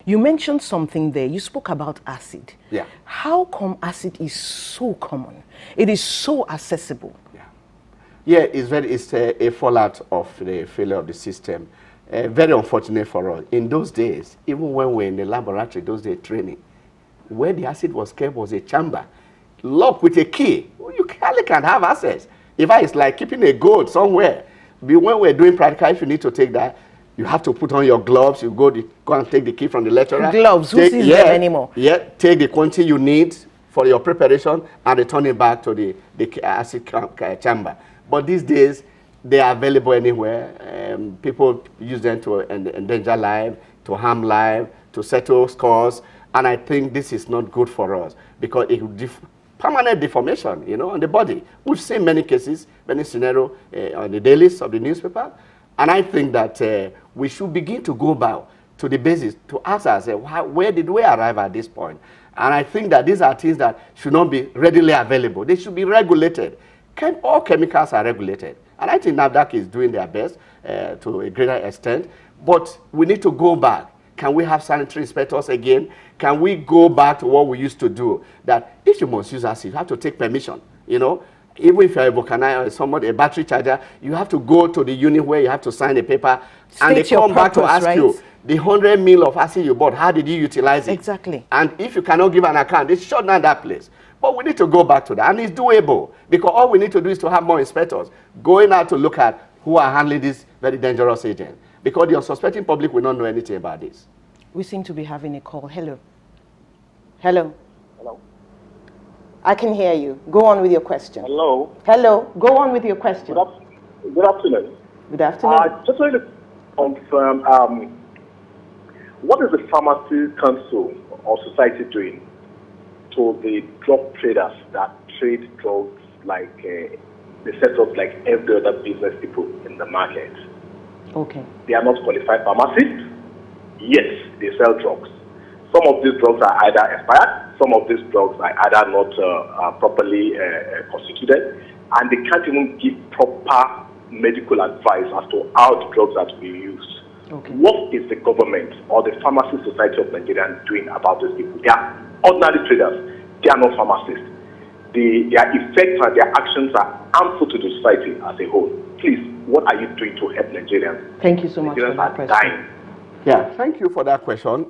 You mentioned something there. You spoke about acid. Yeah. How come acid is so common? It is so accessible. Yeah, it's a fallout of the failure of the system. Very unfortunate for us. In those days, even when we were in the laboratory, those days training, where the acid was kept was a chamber, locked with a key. You hardly can't have access. In fact, it's like keeping a gold somewhere. When we're doing practical, if you need to take that, you have to put on your gloves. You go and take the key from the lecturer. Gloves, who sees them anymore? Yeah, take the quantity you need for your preparation and return it back to the acid chamber. But these days, they are available anywhere. People use them to endanger life, to harm life, to settle scores. And I think this is not good for us because it will permanent deformation, you know, on the body. We've seen many cases, many scenarios on the dailies of the newspaper. And I think that we should begin to go back to the basis to ask ourselves, where did we arrive at this point? And I think that these are things that should not be readily available. They should be regulated. All chemicals are regulated. And I think NAFDAC is doing their best to a greater extent. But we need to go back. Can we have sanitary inspectors again? Can we go back to what we used to do? That if you must use acid, you have to take permission, you know? Even if you're a vulcanizer or somebody, a battery charger, you have to go to the unit where you have to sign a paper. And they come back to ask you, the 100 ml of acid you bought, how did you utilize it? Exactly. And if you cannot give an account, they shut down that place. But we need to go back to that. And it's doable. Because all we need to do is to have more inspectors going out to look at who are handling this very dangerous agent. Because the unsuspecting public will not know anything about this. We seem to be having a call. Hello. Hello. Hello. I can hear you. Go on with your question. Hello. Hello. Go on with your question. Good afternoon. Good afternoon. Just wanted to confirm, what is the Pharmacy Council or Society doing to the drug traders that trade drugs like they set up like every other business people in the market? Okay. They are not qualified pharmacists. Yes, they sell drugs. Some of these drugs are either expired, some of these drugs are either not properly constituted, and they can't even give proper medical advice as to how the drugs are to be used. Okay. What is the government or the Pharmacy Society of Nigeria doing about these people? They are ordinary traders. They are not pharmacists. Their effects and their actions are harmful to the society as a whole. Please, what are you doing to help Nigerians? Thank you so much for that question. Dying. Yeah, thank you for that question.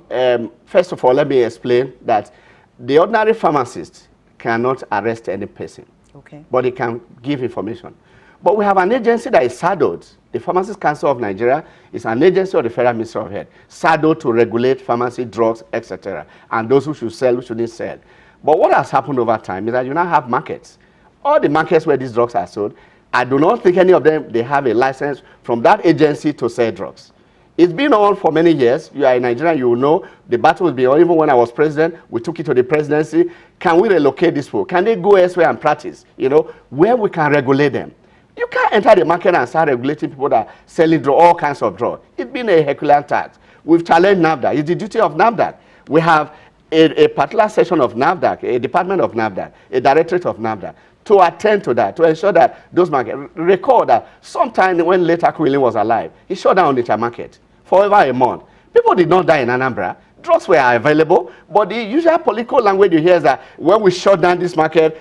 First of all, let me explain that the ordinary pharmacist cannot arrest any person. Okay. But he can give information. But we have an agency that is saddled. The Pharmacist Council of Nigeria is an agency of the Federal Ministry of Health, saddled to regulate pharmacy, drugs, etc. And those who should sell, who shouldn't sell. But what has happened over time is that you now have markets. All the markets where these drugs are sold, I do not think any of them, they have a license from that agency to sell drugs. It's been on for many years. You are in Nigeria, you will know the battle has been on. Even when I was president, we took it to the presidency. Can we relocate these people? Can they go elsewhere and practice? You know, where we can regulate them. You can't enter the market and start regulating people that are selling all kinds of drugs. It's been a Herculean task. We've challenged NAFDAC. It's the duty of NAFDAC. We have a particular section of NAFDAC, a department of NAFDAC, a directorate of NAFDAC, to attend to that, to ensure that those markets, recall that sometime when later Akhimien was alive, he shut down the market for over a month. People did not die in Anambra. Drugs were available, but the usual political language you hear is that when we shut down this market,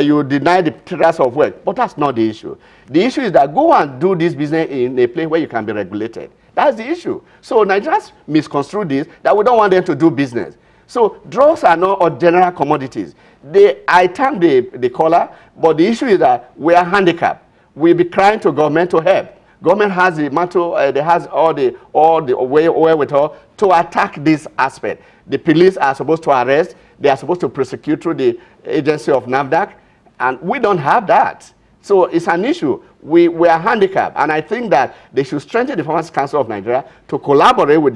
you deny the traders of work. But that's not the issue. The issue is that go and do this business in a place where you can be regulated. That's the issue. So Nigerians misconstrue this, that we don't want them to do business. So drugs are not general commodities. I thank the caller, but the issue is that we are handicapped. We'll be crying to government to help. Government has the mantle, they has all the wherewithal to attack this aspect. The police are supposed to arrest, they are supposed to prosecute through the agency of NAFDAC, and we don't have that. So it's an issue. We are handicapped, and I think that they should strengthen the Pharmacist Council of Nigeria to collaborate with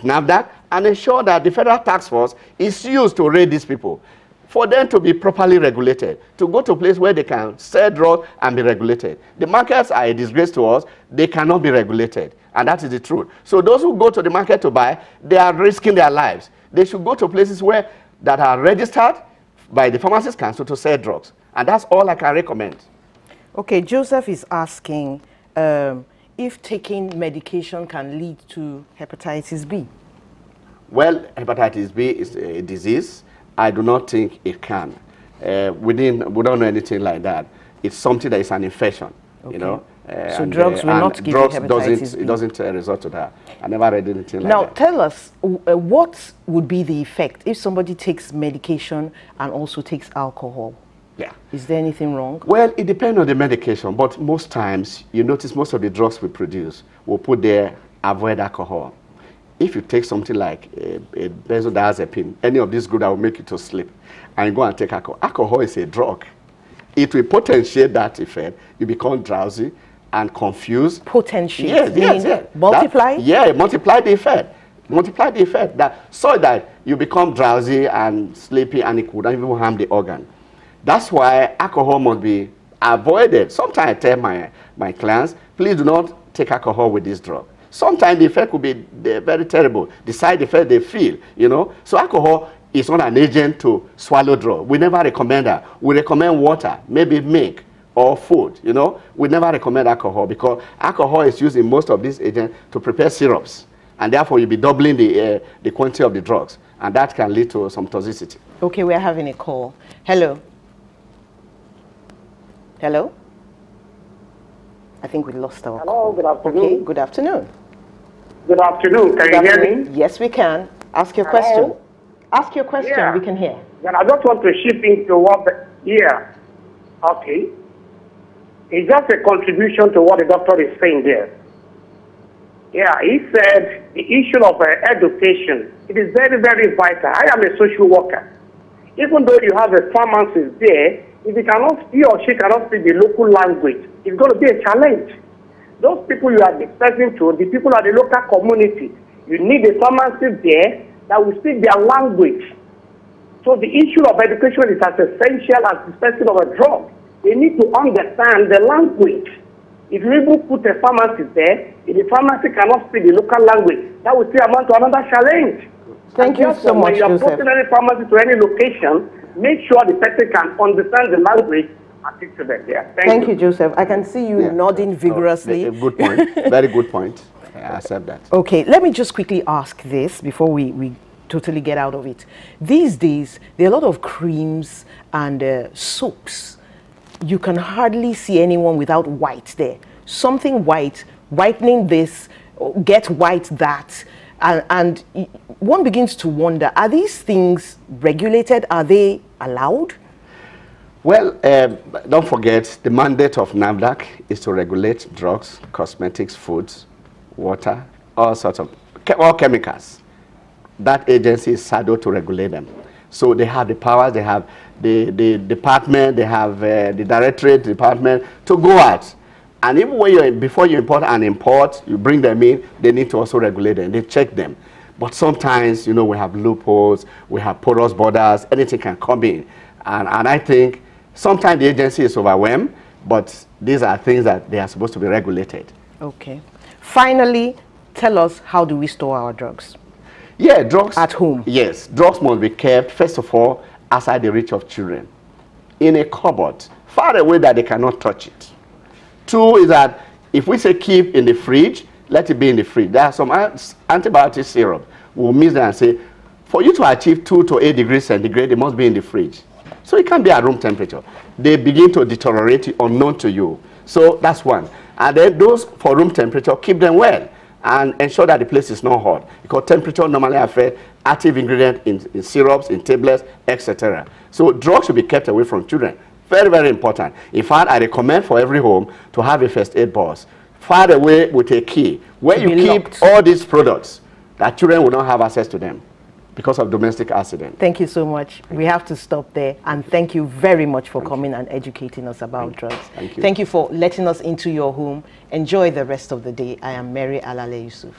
NAFDAC and ensure that the federal task force is used to raid these people, for them to be properly regulated, to go to a place where they can sell drugs and be regulated. The markets are a disgrace to us. They cannot be regulated, and that is the truth. So those who go to the market to buy, they are risking their lives. They should go to places that are registered by the Pharmacist Council to sell drugs, and that's all I can recommend. Okay, Joseph is asking if taking medication can lead to hepatitis B. Well, hepatitis B is a disease. I do not think it can. We don't know anything like that. It's something that is an infection, okay. you know. So drugs will not give you hepatitis B. It doesn't result to that. I never read anything like now, that. Now, tell us, what would be the effect if somebody takes medication and also takes alcohol? Yeah. Is there anything wrong? Well, it depends on the medication, but most times, you notice most of the drugs we produce will put there, avoid alcohol. If you take something like a benzodiazepine, any of these drugs that will make you to sleep, and you go and take alcohol. Alcohol is a drug. It will potentiate that effect. You become drowsy and confused. Potentiate? Yes. Multiply? Multiply the effect. Multiply the effect so that you become drowsy and sleepy and it could even harm the organ. That's why alcohol must be avoided. Sometimes I tell my clients, please do not take alcohol with this drug. Sometimes the effect could be very terrible. The side effect they feel, you know. So alcohol is not an agent to swallow drug. We never recommend that. We recommend water, maybe milk or food, you know. We never recommend alcohol because alcohol is used in most of these agents to prepare syrups. And therefore, you'll be doubling the quantity of the drugs. And that can lead to some toxicity. Okay, we're having a call. Hello. Hello? I think we lost our call. Hello, good afternoon. Okay, good afternoon. Good afternoon. Can you hear me? Yes, we can. Ask your question. Ask your question, Yeah. we can hear. Then I just want to shift into what okay. It's just a contribution to what the doctor is saying there. Yeah, he said the issue of education, it is very, very vital. I am a social worker. Even though you have a pharmacist there, if he or she cannot speak the local language, it's going to be a challenge. Those people you are discussing to, the people at the local community, you need a pharmacist there that will speak their language. So the issue of education is as essential as the dispersing of a drug. They need to understand the language. If you even put a pharmacist there, if the pharmacist cannot speak the local language, that will still amount to another challenge. Thank you so much, When you are Joseph. putting any pharmacist to any location, make sure the person can understand the language and teach to them there. Thank you, Joseph. I can see you nodding vigorously. Good point. Very good point. I accept that. Okay, let me just quickly ask this before we totally get out of it. These days, there are a lot of creams and soaps. You can hardly see anyone without white there. Something white, whitening this, get white that. And one begins to wonder, are these things regulated? Are they allowed? Well, don't forget, the mandate of NAFDAC is to regulate drugs, cosmetics, foods, water, all sorts of all chemicals. That agency is saddled to regulate them. So they have the powers, they have the department, they have the directorate department to go out. And even when before you import and import, you bring them in, they need to also regulate them, they check them. But sometimes, you know, we have loopholes, we have porous borders, anything can come in. And I think sometimes the agency is overwhelmed, but these are things that they are supposed to be regulated. Okay. Finally, tell us, how do we store our drugs? Yeah, drugs. At home? Yes, drugs must be kept, first of all, outside the reach of children. In a cupboard, far away that they cannot touch it. Two is that if we say keep in the fridge, let it be in the fridge. There are some antibiotic syrup. We'll mix them and say, for you to achieve 2 to 8 degrees centigrade, it must be in the fridge. So it can't be at room temperature. They begin to deteriorate unknown to you. So that's one. And then those for room temperature, keep them well and ensure that the place is not hot, because temperature normally affects active ingredients in syrups, in tablets, etc. So drugs should be kept away from children. Very, very important. In fact, I recommend for every home to have a first aid box, far away with a key, where you keep all these products, that children will not have access to them because of domestic accident. Thank you so much. We have to stop there. And thank you very much for coming and educating us about drugs. Thank you. Thank you for letting us into your home. Enjoy the rest of the day. I am Mary Alale Yusuf.